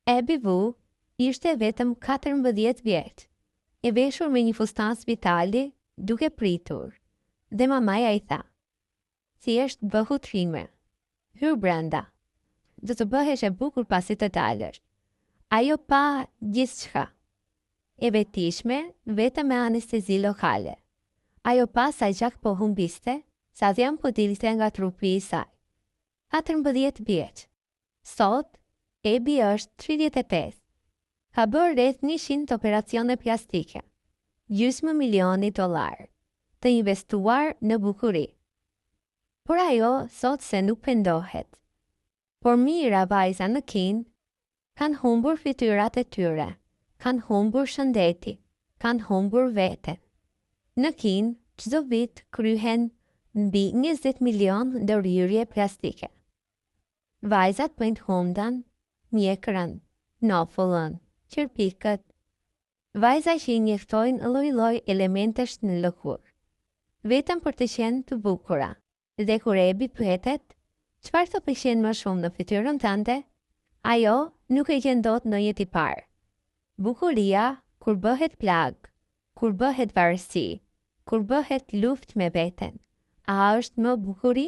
Ebi Vu ishte vetëm 14 vjeç, e veshur me një fustan spitali, duke pritur, dhe mamaja i tha: "Thjesht bëhu trime, hyr brenda, do të bëhesh e bukur pasi të dalësh." Ajo pa gjithçka, e vetishme vetëm me anestezi lokale. Ajo pa sa gjak po humbiste, sa dhjam po dilte nga trupi i saj. 14 vjeç. Sot, Ebi është 35. Ka bërë rreth 100 operacione plastike, $500,000 të investuar në bukuri. Por ajo sot se nuk pendohet. Por mira vajza në Kinë kanë humbur fytyrat e tyre, kanë humbur shëndeti, kanë humbur veten. Në Kinë, çdo vit kryhen mbi 20 milion ndërhyrje plastike. Vajzat bëjnë hundan, mjekrën, nofullën, qërpikët. Vajza që i njeftojnë lloj-lloj elementesh në lëkur, vetëm për të qenë të bukura. Dhe kur Ebi pyetet, "Çfarë të pëlqen më shumë në fytyrën tënde?" Ajo nuk e gjen dot në jetë i parë. Bukuria kur bëhet plag, kur bëhet varësi, kur bëhet luftë me veten, a është më bukuri?